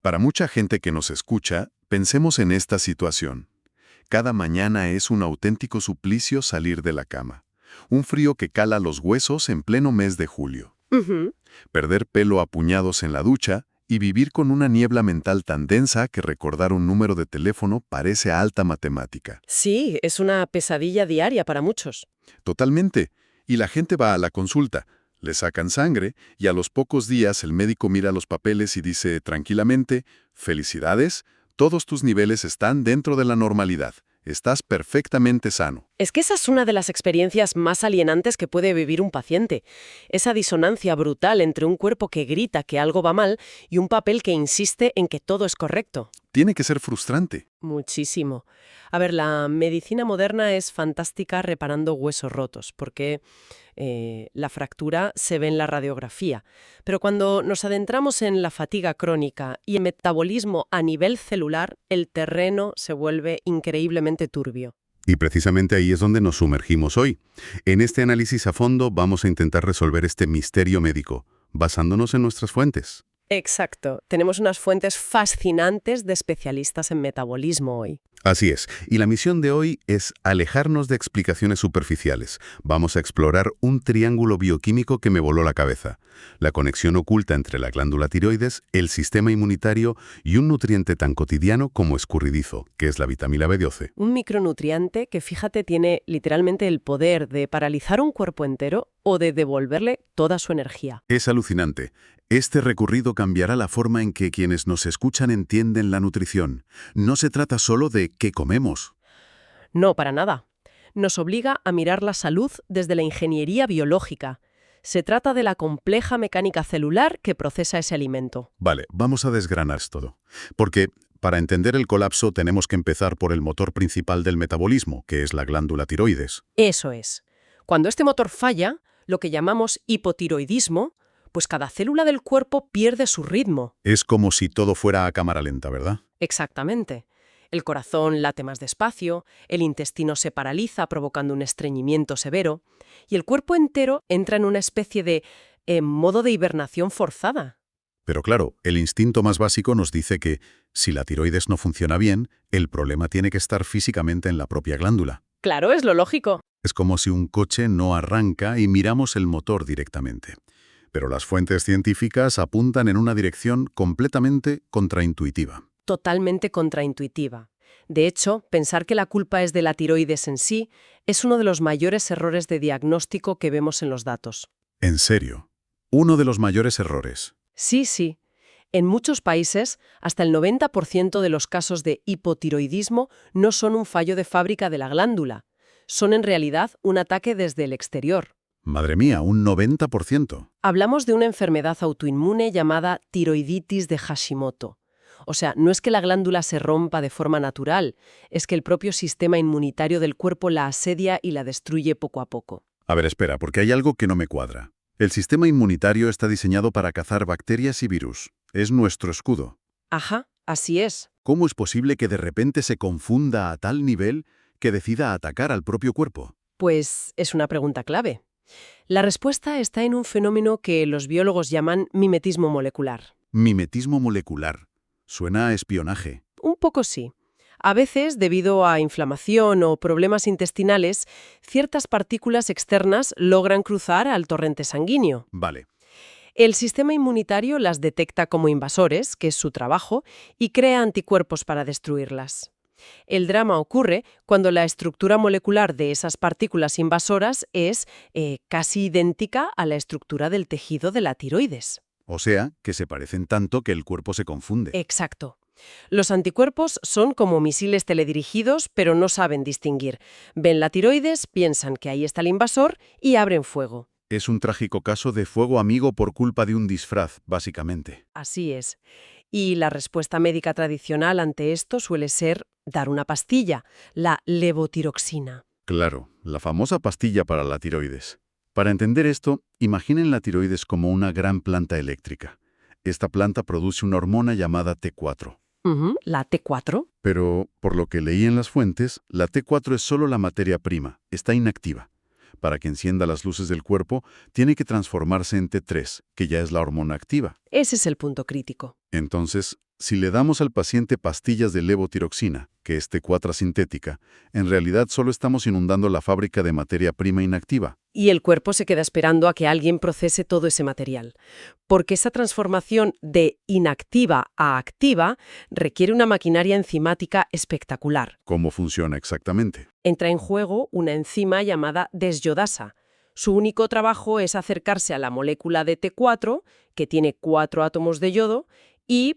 Para mucha gente que nos escucha, pensemos en esta situación. Cada mañana es un auténtico suplicio salir de la cama. Un frío que cala los huesos en pleno mes de julio. Ujú. Perder pelo a puñados en la ducha y vivir con una niebla mental tan densa que recordar un número de teléfono parece alta matemática. Sí, es una pesadilla diaria para muchos. Totalmente. Y la gente va a la consulta, le sacan sangre y a los pocos días el médico mira los papeles y dice tranquilamente, felicidades, todos tus niveles están dentro de la normalidad, estás perfectamente sano. Es que esa es una de las experiencias más alienantes que puede vivir un paciente. Esa disonancia brutal entre un cuerpo que grita que algo va mal y un papel que insiste en que todo es correcto. Tiene que ser frustrante. Muchísimo. A ver, la medicina moderna es fantástica reparando huesos rotos, porque la fractura se ve en la radiografía. Pero cuando nos adentramos en la fatiga crónica y el metabolismo a nivel celular, el terreno se vuelve increíblemente turbio. Y precisamente ahí es donde nos sumergimos hoy. En este análisis a fondo vamos a intentar resolver este misterio médico, basándonos en nuestras fuentes. Exacto. Tenemos unas fuentes fascinantes de especialistas en metabolismo hoy. Así es, y la misión de hoy es alejarnos de explicaciones superficiales. Vamos a explorar un triángulo bioquímico que me voló la cabeza. La conexión oculta entre la glándula tiroides, el sistema inmunitario y un nutriente tan cotidiano como escurridizo, que es la vitamina B12. Un micronutriente que, fíjate, tiene literalmente el poder de paralizar un cuerpo entero o de devolverle toda su energía. Es alucinante. Este recorrido cambiará la forma en que quienes nos escuchan entienden la nutrición. No se trata solo de qué comemos. No, para nada. Nos obliga a mirar la salud desde la ingeniería biológica. Se trata de la compleja mecánica celular que procesa ese alimento. Vale, vamos a desgranar todo. Porque para entender el colapso tenemos que empezar por el motor principal del metabolismo, que es la glándula tiroides. Eso es. Cuando este motor falla, lo que llamamos hipotiroidismo, pues cada célula del cuerpo pierde su ritmo. Es como si todo fuera a cámara lenta, ¿verdad? Exactamente. El corazón late más despacio, el intestino se paraliza provocando un estreñimiento severo y el cuerpo entero entra en una especie de modo de hibernación forzada. Pero claro, el instinto más básico nos dice que si la tiroides no funciona bien, el problema tiene que estar físicamente en la propia glándula. Claro, es lo lógico. Es como si un coche no arranca y miramos el motor directamente. Pero las fuentes científicas apuntan en una dirección completamente contraintuitiva. Totalmente contraintuitiva. De hecho, pensar que la culpa es de la tiroides en sí es uno de los mayores errores de diagnóstico que vemos en los datos. En serio, uno de los mayores errores. Sí, sí. En muchos países, hasta el 90% de los casos de hipotiroidismo no son un fallo de fábrica de la glándula. Son en realidad un ataque desde el exterior. Madre mía, un 90%. Hablamos de una enfermedad autoinmune llamada tiroiditis de Hashimoto. O sea, no es que la glándula se rompa de forma natural, es que el propio sistema inmunitario del cuerpo la asedia y la destruye poco a poco. A ver, espera, porque hay algo que no me cuadra. El sistema inmunitario está diseñado para cazar bacterias y virus. Es nuestro escudo. Ajá, así es. ¿Cómo es posible que de repente se confunda a tal nivel que decida atacar al propio cuerpo? Pues es una pregunta clave. La respuesta está en un fenómeno que los biólogos llaman mimetismo molecular. Mimetismo molecular. Suena a espionaje. Un poco sí. A veces, debido a inflamación o problemas intestinales, ciertas partículas externas logran cruzar al torrente sanguíneo. Vale. El sistema inmunitario las detecta como invasores, que es su trabajo, y crea anticuerpos para destruirlas. El drama ocurre cuando la estructura molecular de esas partículas invasoras es casi idéntica a la estructura del tejido de la tiroides. O sea, que se parecen tanto que el cuerpo se confunde. Exacto. Los anticuerpos son como misiles teledirigidos, pero no saben distinguir. Ven la tiroides, piensan que ahí está el invasor y abren fuego. Es un trágico caso de fuego amigo por culpa de un disfraz, básicamente. Así es. Y la respuesta médica tradicional ante esto suele ser dar una pastilla, la levotiroxina. Claro, la famosa pastilla para la tiroides. Para entender esto, imaginen la tiroides como una gran planta eléctrica. Esta planta produce una hormona llamada T4. La T4. Pero, por lo que leí en las fuentes, la T4 es solo la materia prima, está inactiva. Para que encienda las luces del cuerpo, tiene que transformarse en T3, que ya es la hormona activa. Ese es el punto crítico. Entonces, Si le damos al paciente pastillas de levotiroxina, que es T4 sintética, en realidad solo estamos inundando la fábrica de materia prima inactiva. Y el cuerpo se queda esperando a que alguien procese todo ese material. Porque esa transformación de inactiva a activa requiere una maquinaria enzimática espectacular. ¿Cómo funciona exactamente? Entra en juego una enzima llamada desyodasa. Su único trabajo es acercarse a la molécula de T4, que tiene 4 átomos de yodo, y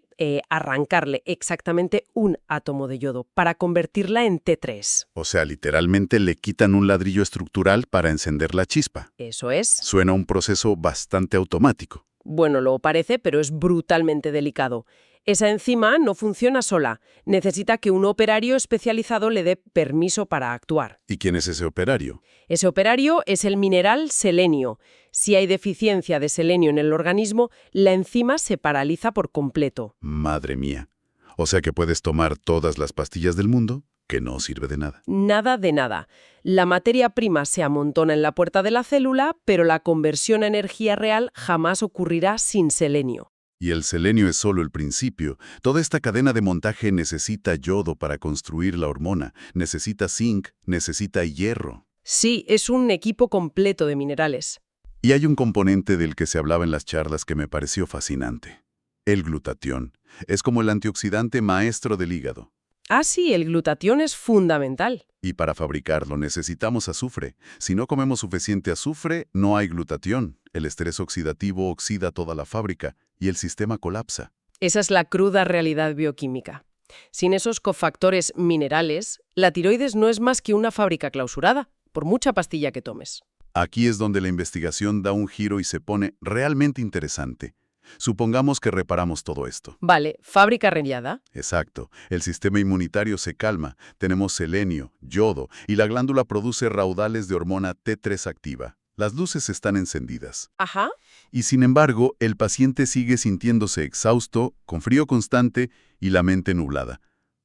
arrancarle exactamente un átomo de yodo para convertirla en T3. O sea, literalmente le quitan un ladrillo estructural para encender la chispa. Eso es. Suena un proceso bastante automático. Bueno, lo parece, pero es brutalmente delicado. Esa enzima no funciona sola. Necesita que un operario especializado le dé permiso para actuar. ¿Y quién es ese operario? Ese operario es el mineral selenio. Si hay deficiencia de selenio en el organismo, la enzima se paraliza por completo. Madre mía. O sea que puedes tomar todas las pastillas del mundo, que no sirve de nada. Nada de nada. La materia prima se amontona en la puerta de la célula, pero la conversión a energía real jamás ocurrirá sin selenio. Y el selenio es solo el principio. Toda esta cadena de montaje necesita yodo para construir la hormona, necesita zinc, necesita hierro. Sí, es un equipo completo de minerales. Y hay un componente del que se hablaba en las charlas que me pareció fascinante. El glutatión. Es como el antioxidante maestro del hígado. Ah, sí, el glutatión es fundamental. Y para fabricarlo necesitamos azufre. Si no comemos suficiente azufre, no hay glutatión. El estrés oxidativo oxida toda la fábrica y el sistema colapsa. Esa es la cruda realidad bioquímica. Sin esos cofactores minerales, la tiroides no es más que una fábrica clausurada, por mucha pastilla que tomes. Aquí es donde la investigación da un giro y se pone realmente interesante. Supongamos que reparamos todo esto. Vale, fábrica rellada. Exacto. El sistema inmunitario se calma, tenemos selenio, yodo, y la glándula produce raudales de hormona T3 activa. Las luces están encendidas. Ajá. Y sin embargo, el paciente sigue sintiéndose exhausto, con frío constante y la mente nublada.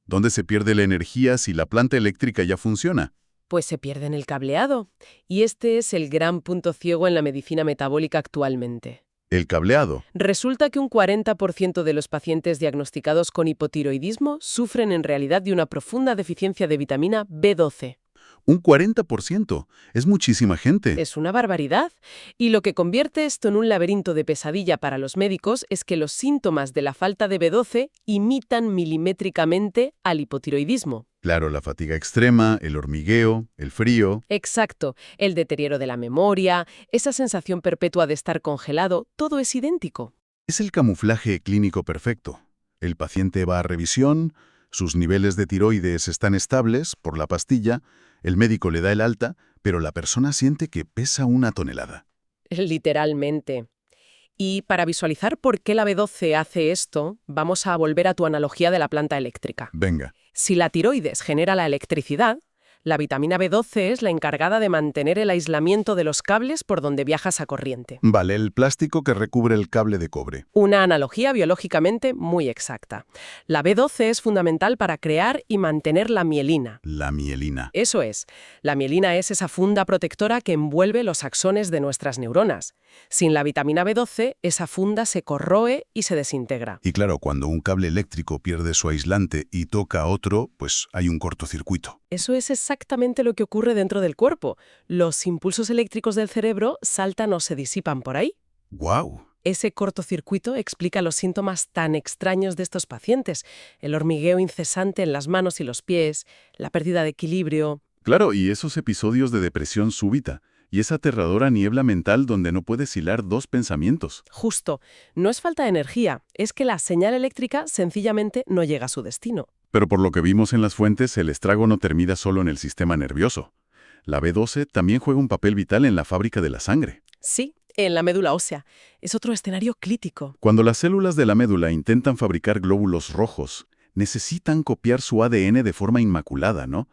¿Dónde se pierde la energía si la planta eléctrica ya funciona? Pues se pierde en el cableado. Y este es el gran punto ciego en la medicina metabólica actualmente. El cableado. Resulta que un 40% de los pacientes diagnosticados con hipotiroidismo sufren en realidad de una profunda deficiencia de vitamina B12. Un 40%. Es muchísima gente. Es una barbaridad. Y lo que convierte esto en un laberinto de pesadilla para los médicos es que los síntomas de la falta de B12 imitan milimétricamente al hipotiroidismo. Claro, la fatiga extrema, el hormigueo, el frío. Exacto. El deterioro de la memoria, esa sensación perpetua de estar congelado, todo es idéntico. Es el camuflaje clínico perfecto. El paciente va a revisión, sus niveles de tiroides están estables por la pastilla, el médico le da el alta, pero la persona siente que pesa 1 tonelada. Literalmente. Y para visualizar por qué la B12 hace esto, vamos a volver a tu analogía de la planta eléctrica. Venga. Si la tiroides genera la electricidad, la vitamina B12 es la encargada de mantener el aislamiento de los cables por donde viaja esa corriente. Vale, el plástico que recubre el cable de cobre. Una analogía biológicamente muy exacta. La B12 es fundamental para crear y mantener la mielina. La mielina. Eso es. La mielina es esa funda protectora que envuelve los axones de nuestras neuronas. Sin la vitamina B12, esa funda se corroe y se desintegra. Y claro, cuando un cable eléctrico pierde su aislante y toca a otro, pues hay un cortocircuito. Eso es exactamente lo que ocurre dentro del cuerpo. Los impulsos eléctricos del cerebro saltan o se disipan por ahí. ¡Guau! Ese cortocircuito explica los síntomas tan extraños de estos pacientes. El hormigueo incesante en las manos y los pies, la pérdida de equilibrio. Claro, y esos episodios de depresión súbita. Y esa aterradora niebla mental donde no puedes hilar 2 pensamientos. Justo. No es falta de energía, es que la señal eléctrica sencillamente no llega a su destino. Pero por lo que vimos en las fuentes, el estrago no termina solo en el sistema nervioso. La B12 también juega un papel vital en la fábrica de la sangre. Sí, en la médula ósea. Es otro escenario crítico. Cuando las células de la médula intentan fabricar glóbulos rojos, necesitan copiar su ADN de forma inmaculada, ¿no?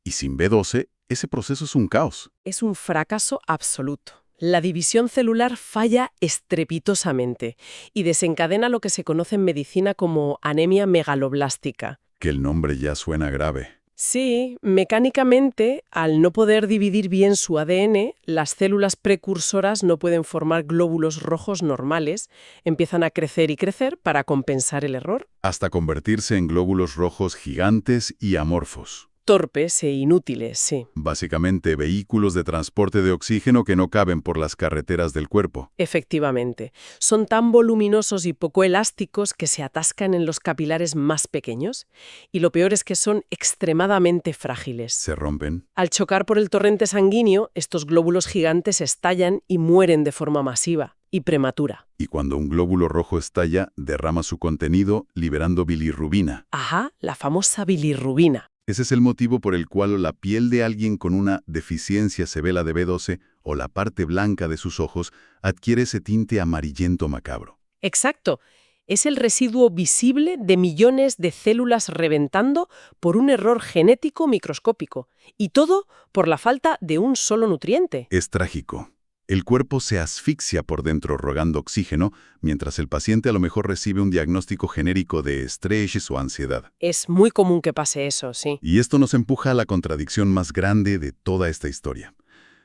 Y sin B12, ese proceso es un caos. Es un fracaso absoluto. La división celular falla estrepitosamente y desencadena lo que se conoce en medicina como anemia megaloblástica. Que el nombre ya suena grave. Sí, mecánicamente, al no poder dividir bien su ADN, las células precursoras no pueden formar glóbulos rojos normales, empiezan a crecer y crecer para compensar el error. Hasta convertirse en glóbulos rojos gigantes y amorfos. Torpes e inútiles, sí. Básicamente vehículos de transporte de oxígeno que no caben por las carreteras del cuerpo. Efectivamente. Son tan voluminosos y poco elásticos que se atascan en los capilares más pequeños. Y lo peor es que son extremadamente frágiles. Se rompen. Al chocar por el torrente sanguíneo, estos glóbulos gigantes estallan y mueren de forma masiva y prematura. Y cuando un glóbulo rojo estalla, derrama su contenido, liberando bilirrubina. Ajá, la famosa bilirrubina. Ese es el motivo por el cual la piel de alguien con una deficiencia severa de B12 o la parte blanca de sus ojos adquiere ese tinte amarillento macabro. Exacto. Es el residuo visible de millones de células reventando por un error genético microscópico. Y todo por la falta de un solo nutriente. Es trágico. El cuerpo se asfixia por dentro rogando oxígeno, mientras el paciente a lo mejor recibe un diagnóstico genérico de estrés o ansiedad. Es muy común que pase eso, sí. Y esto nos empuja a la contradicción más grande de toda esta historia.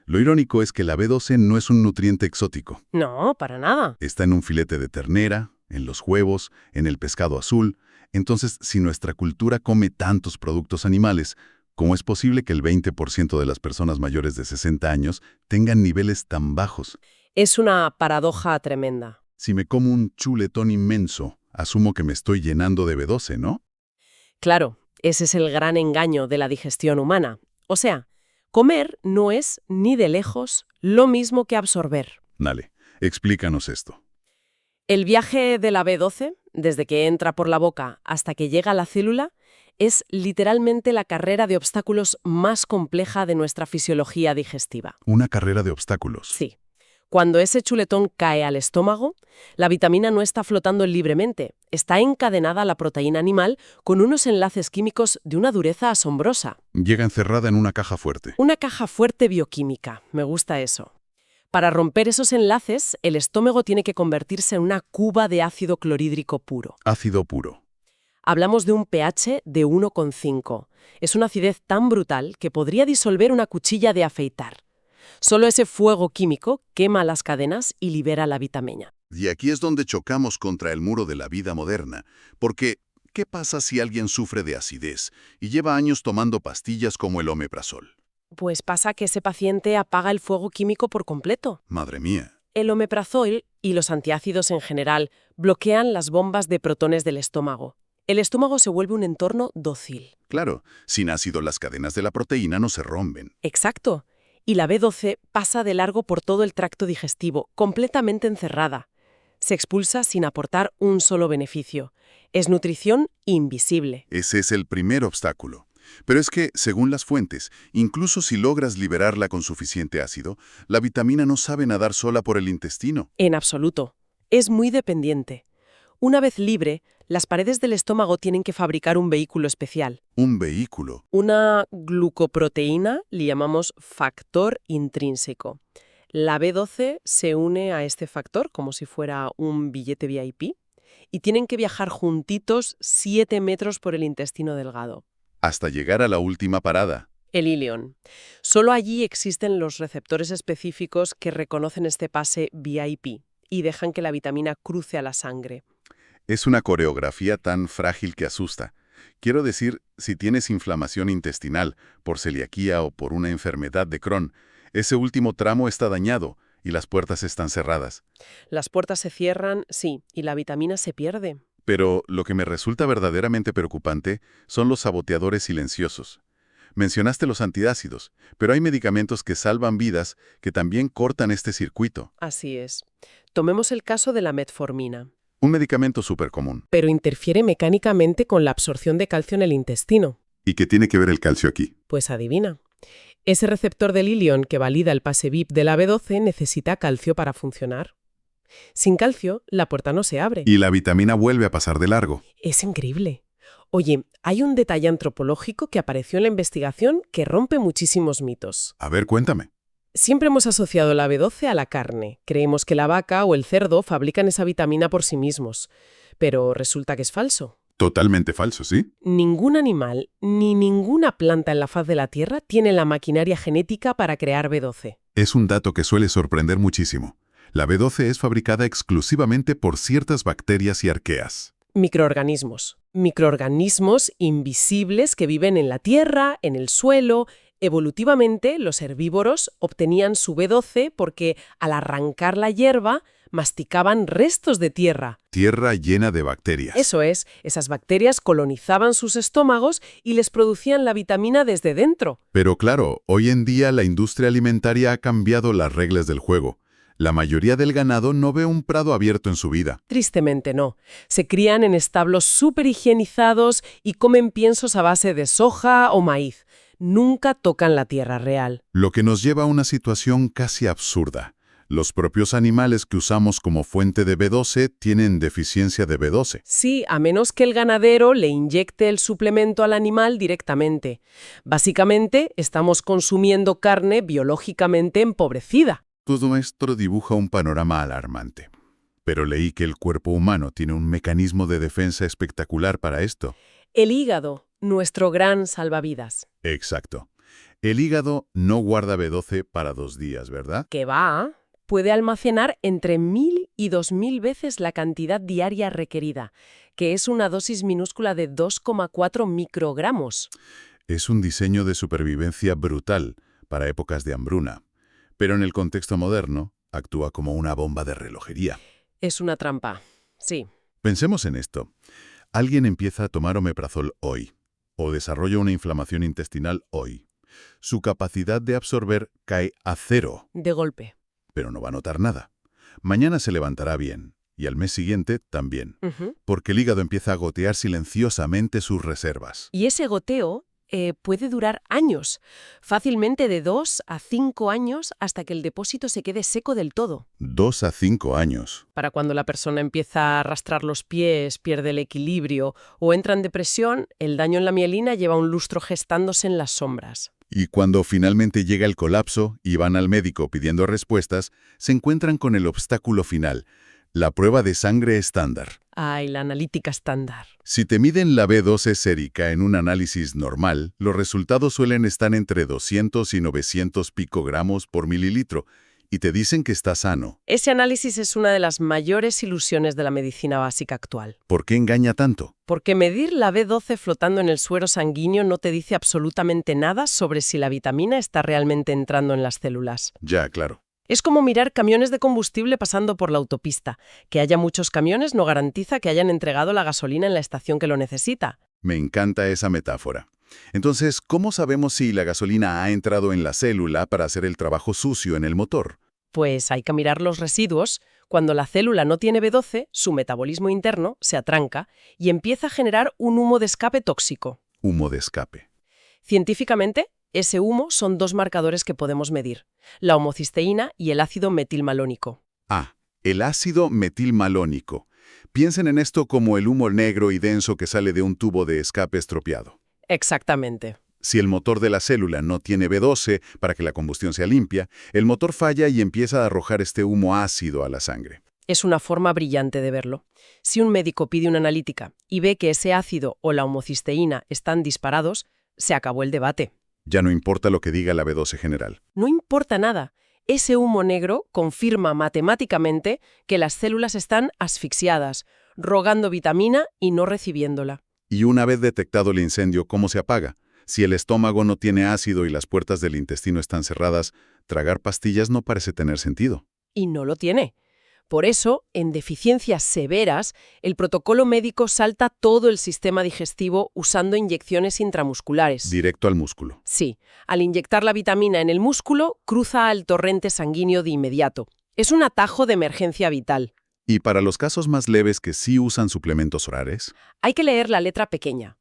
Lo irónico es que la B12 no es un nutriente exótico. No, para nada. Está en un filete de ternera, en los huevos, en el pescado azul. Entonces, si nuestra cultura come tantos productos animales, ¿cómo es posible que el 20% de las personas mayores de 60 años tengan niveles tan bajos? Es una paradoja tremenda. Si me como un chuletón inmenso, asumo que me estoy llenando de B12, ¿no? Claro, ese es el gran engaño de la digestión humana. O sea, comer no es ni de lejos lo mismo que absorber. Dale, explícanos esto. El viaje de la B12, desde que entra por la boca hasta que llega a la célula, es literalmente la carrera de obstáculos más compleja de nuestra fisiología digestiva. Una carrera de obstáculos. Sí. Cuando ese chuletón cae al estómago, la vitamina no está flotando libremente, está encadenada a la proteína animal con unos enlaces químicos de una dureza asombrosa. Llega encerrada en una caja fuerte. Una caja fuerte bioquímica, me gusta eso. Para romper esos enlaces, el estómago tiene que convertirse en una cuba de ácido clorhídrico puro. Ácido puro. Hablamos de un pH de 1,5. Es una acidez tan brutal que podría disolver una cuchilla de afeitar. Solo ese fuego químico quema las cadenas y libera la vitamina. Y aquí es donde chocamos contra el muro de la vida moderna, porque ¿qué pasa si alguien sufre de acidez y lleva años tomando pastillas como el omeprazol? Pues pasa que ese paciente apaga el fuego químico por completo. Madre mía. El omeprazol y los antiácidos en general bloquean las bombas de protones del estómago. El estómago se vuelve un entorno dócil. Claro, sin ácido las cadenas de la proteína no se rompen. Exacto. Y la B12 pasa de largo por todo el tracto digestivo, completamente encerrada. Se expulsa sin aportar un solo beneficio. Es nutrición invisible. Ese es el primer obstáculo. Pero es que, según las fuentes, incluso si logras liberarla con suficiente ácido, la vitamina no sabe nadar sola por el intestino. En absoluto. Es muy dependiente. Una vez libre, las paredes del estómago tienen que fabricar un vehículo especial. Un vehículo. Una glucoproteína, le llamamos factor intrínseco. La B12 se une a este factor como si fuera un billete VIP y tienen que viajar juntitos 7 metros por el intestino delgado. Hasta llegar a la última parada. El ilion. Solo allí existen los receptores específicos que reconocen este pase VIP y dejan que la vitamina cruce a la sangre. Es una coreografía tan frágil que asusta. Quiero decir, si tienes inflamación intestinal, por celiaquía o por una enfermedad de Crohn, ese último tramo está dañado y las puertas están cerradas. Las puertas se cierran, sí, y la vitamina se pierde. Pero lo que me resulta verdaderamente preocupante son los saboteadores silenciosos. Mencionaste los antiácidos, pero hay medicamentos que salvan vidas que también cortan este circuito. Así es. Tomemos el caso de la metformina. Un medicamento súper común. Pero interfiere mecánicamente con la absorción de calcio en el intestino. ¿Y qué tiene que ver el calcio aquí? Pues adivina. Ese receptor del ilion que valida el pase VIP de la B12 necesita calcio para funcionar. Sin calcio, la puerta no se abre. Y la vitamina vuelve a pasar de largo. Es increíble. Oye, hay un detalle antropológico que apareció en la investigación que rompe muchísimos mitos. A ver, cuéntame. Siempre hemos asociado la B12 a la carne. Creemos que la vaca o el cerdo fabrican esa vitamina por sí mismos. Pero resulta que es falso. Totalmente falso, ¿sí? Ningún animal ni ninguna planta en la faz de la Tierra tiene la maquinaria genética para crear B12. Es un dato que suele sorprender muchísimo. La B12 es fabricada exclusivamente por ciertas bacterias y arqueas. Microorganismos. Microorganismos invisibles que viven en la tierra, en el suelo. Evolutivamente, los herbívoros obtenían su B12 porque, al arrancar la hierba, masticaban restos de tierra. Tierra llena de bacterias. Eso es, esas bacterias colonizaban sus estómagos y les producían la vitamina desde dentro. Pero claro, hoy en día la industria alimentaria ha cambiado las reglas del juego. La mayoría del ganado no ve un prado abierto en su vida. Tristemente no. Se crían en establos súper higienizados y comen piensos a base de soja o maíz. Nunca tocan la tierra real. Lo que nos lleva a una situación casi absurda. Los propios animales que usamos como fuente de B12 tienen deficiencia de B12. Sí, a menos que el ganadero le inyecte el suplemento al animal directamente. Básicamente, estamos consumiendo carne biológicamente empobrecida. Todo esto dibuja un panorama alarmante. Pero leí que el cuerpo humano tiene un mecanismo de defensa espectacular para esto. El hígado, nuestro gran salvavidas. Exacto. El hígado no guarda B12 para 2 días, ¿verdad? Que va, puede almacenar entre 1000 y 2000 veces la cantidad diaria requerida, que es una dosis minúscula de 2,4 microgramos. Es un diseño de supervivencia brutal para épocas de hambruna. Pero en el contexto moderno, actúa como una bomba de relojería. Es una trampa, sí. Pensemos en esto. Alguien empieza a tomar omeprazol hoy, o desarrolla una inflamación intestinal hoy. Su capacidad de absorber cae a 0. De golpe. Pero no va a notar nada. Mañana se levantará bien, y al mes siguiente también, porque el hígado empieza a gotear silenciosamente sus reservas. Y ese goteo puede durar años, fácilmente de 2 a 5 años hasta que el depósito se quede seco del todo. 2 a 5 años. Para cuando la persona empieza a arrastrar los pies, pierde el equilibrio o entra en depresión, el daño en la mielina lleva un lustro gestándose en las sombras. Y cuando finalmente llega el colapso y van al médico pidiendo respuestas, se encuentran con el obstáculo final, la prueba de sangre estándar. Ay, la analítica estándar. Si te miden la B12 sérica en un análisis normal, los resultados suelen estar entre 200 y 900 picogramos por mililitro, y te dicen que está sano. Ese análisis es una de las mayores ilusiones de la medicina básica actual. ¿Por qué engaña tanto? Porque medir la B12 flotando en el suero sanguíneo no te dice absolutamente nada sobre si la vitamina está realmente entrando en las células. Ya, claro. Es como mirar camiones de combustible pasando por la autopista. Que haya muchos camiones no garantiza que hayan entregado la gasolina en la estación que lo necesita. Me encanta esa metáfora. Entonces, ¿cómo sabemos si la gasolina ha entrado en la célula para hacer el trabajo sucio en el motor? Pues hay que mirar los residuos. Cuando la célula no tiene B12, su metabolismo interno se atranca y empieza a generar un humo de escape tóxico. Humo de escape. Científicamente, ese humo son 2 marcadores que podemos medir, la homocisteína y el ácido metilmalónico. Ah, el ácido metilmalónico. Piensen en esto como el humo negro y denso que sale de un tubo de escape estropeado. Exactamente. Si el motor de la célula no tiene B12 para que la combustión sea limpia, el motor falla y empieza a arrojar este humo ácido a la sangre. Es una forma brillante de verlo. Si un médico pide una analítica y ve que ese ácido o la homocisteína están disparados, se acabó el debate. Ya no importa lo que diga la B12 general. No importa nada. Ese humo negro confirma matemáticamente que las células están asfixiadas, rogando vitamina y no recibiéndola. Y una vez detectado el incendio, ¿cómo se apaga? Si el estómago no tiene ácido y las puertas del intestino están cerradas, tragar pastillas no parece tener sentido. Y no lo tiene. Por eso, en deficiencias severas, el protocolo médico salta todo el sistema digestivo usando inyecciones intramusculares. Directo al músculo. Sí, al inyectar la vitamina en el músculo, cruza al torrente sanguíneo de inmediato. Es un atajo de emergencia vital. ¿Y para los casos más leves que sí usan suplementos orales? Hay que leer la letra pequeña.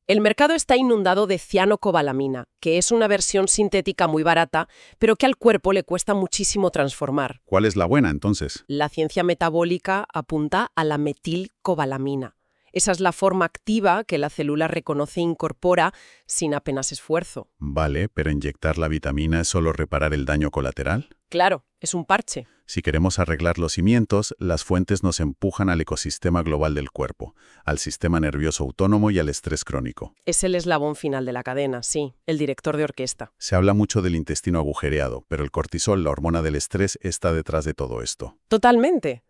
El mercado está inundado de cianocobalamina, que es una versión sintética muy barata, pero que al cuerpo le cuesta muchísimo transformar. ¿Cuál es la buena, entonces? La ciencia metabólica apunta a la metilcobalamina. Esa es la forma activa que la célula reconoce e incorpora sin apenas esfuerzo. Vale, pero ¿inyectar la vitamina es solo reparar el daño colateral? Claro, es un parche. Si queremos arreglar los cimientos, las fuentes nos empujan al ecosistema global del cuerpo, al sistema nervioso autónomo y al estrés crónico. Es el eslabón final de la cadena, sí, el director de orquesta. Se habla mucho del intestino agujereado, pero el cortisol, la hormona del estrés, está detrás de todo esto. Totalmente.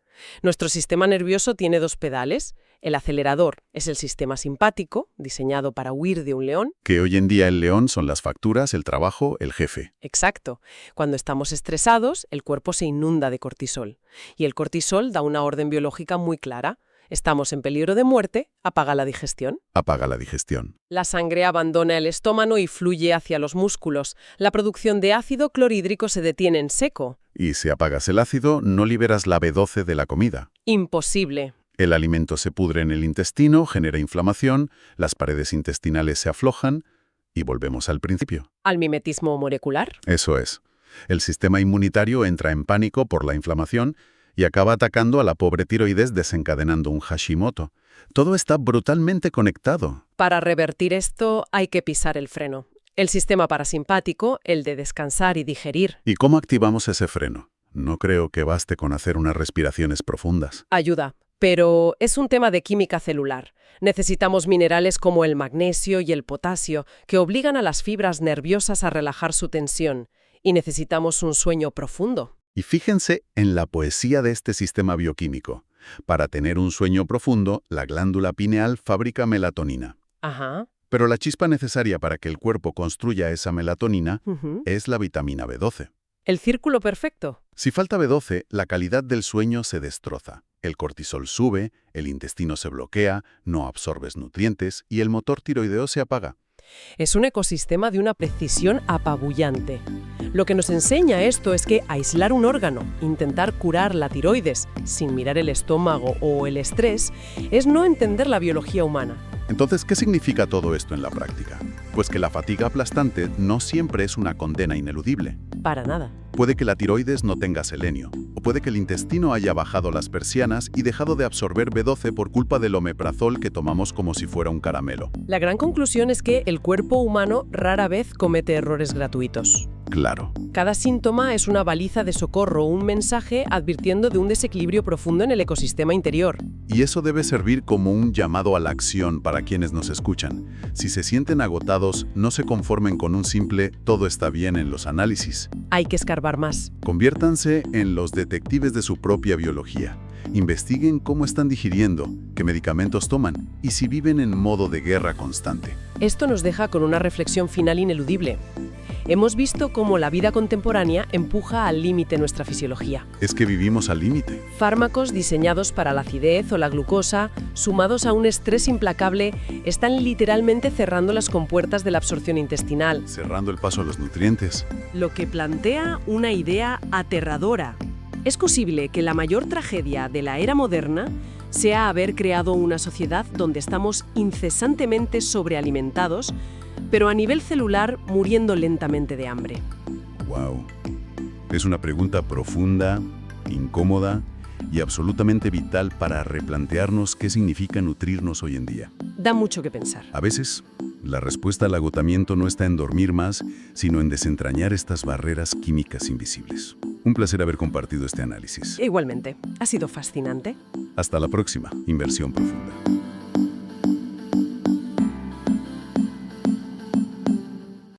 Nuestro sistema nervioso tiene dos pedales. El acelerador es el sistema simpático, diseñado para huir de un león. Que hoy en día el león son las facturas, el trabajo, el jefe. Exacto. Cuando estamos estresados, el cuerpo se inunda de cortisol. Y el cortisol da una orden biológica muy clara. Estamos en peligro de muerte, apaga la digestión. Apaga la digestión. La sangre abandona el estómago y fluye hacia los músculos. La producción de ácido clorhídrico se detiene en seco. Y si apagas el ácido, no liberas la B12 de la comida. Imposible. El alimento se pudre en el intestino, genera inflamación, las paredes intestinales se aflojan y volvemos al principio. ¿Al mimetismo molecular? Eso es. El sistema inmunitario entra en pánico por la inflamación y acaba atacando a la pobre tiroides desencadenando un Hashimoto. Todo está brutalmente conectado. Para revertir esto hay que pisar el freno. El sistema parasimpático, el de descansar y digerir. ¿Y cómo activamos ese freno? No creo que baste con hacer unas respiraciones profundas. Ayuda, pero es un tema de química celular. Necesitamos minerales como el magnesio y el potasio, que obligan a las fibras nerviosas a relajar su tensión. Y necesitamos un sueño profundo. Y fíjense en la poesía de este sistema bioquímico. Para tener un sueño profundo, la glándula pineal fabrica melatonina. Ajá. Pero la chispa necesaria para que el cuerpo construya esa melatonina Ujú. es la vitamina B12. El círculo perfecto. Si falta B12, la calidad del sueño se destroza. El cortisol sube, el intestino se bloquea, no absorbes nutrientes y el motor tiroideo se apaga. Es un ecosistema de una precisión apabullante. Lo que nos enseña esto es que aislar un órgano, intentar curar la tiroides sin mirar el estómago o el estrés, es no entender la biología humana. Entonces, ¿qué significa todo esto en la práctica? Pues que la fatiga aplastante no siempre es una condena ineludible. Para nada. Puede que la tiroides no tenga selenio, o puede que el intestino haya bajado las persianas y dejado de absorber B12 por culpa del omeprazol que tomamos como si fuera un caramelo. La gran conclusión es que el cuerpo humano rara vez comete errores gratuitos. Claro. Cada síntoma es una baliza de socorro o un mensaje advirtiendo de un desequilibrio profundo en el ecosistema interior. Y eso debe servir como un llamado a la acción para quienes nos escuchan. Si se sienten agotados, no se conformen con un simple «todo está bien» en los análisis. Hay que escarbar más. Conviértanse en los detectives de su propia biología. Investiguen cómo están digiriendo, qué medicamentos toman y si viven en modo de guerra constante. Esto nos deja con una reflexión final ineludible. Hemos visto cómo la vida contemporánea empuja al límite nuestra fisiología. Es que vivimos al límite. Fármacos diseñados para la acidez o la glucosa, sumados a un estrés implacable, están literalmente cerrando las compuertas de la absorción intestinal, Cerrando el paso a los nutrientes. lo que plantea una idea aterradora. Es posible que la mayor tragedia de la era moderna sea haber creado una sociedad donde estamos incesantemente sobrealimentados, pero a nivel celular muriendo lentamente de hambre. ¡Wow! Es una pregunta profunda, incómoda y absolutamente vital para replantearnos qué significa nutrirnos hoy en día. Da mucho que pensar. A veces, la respuesta al agotamiento no está en dormir más, sino en desentrañar estas barreras químicas invisibles. Un placer haber compartido este análisis. Igualmente, ha sido fascinante. Hasta la próxima, Inversión Profunda.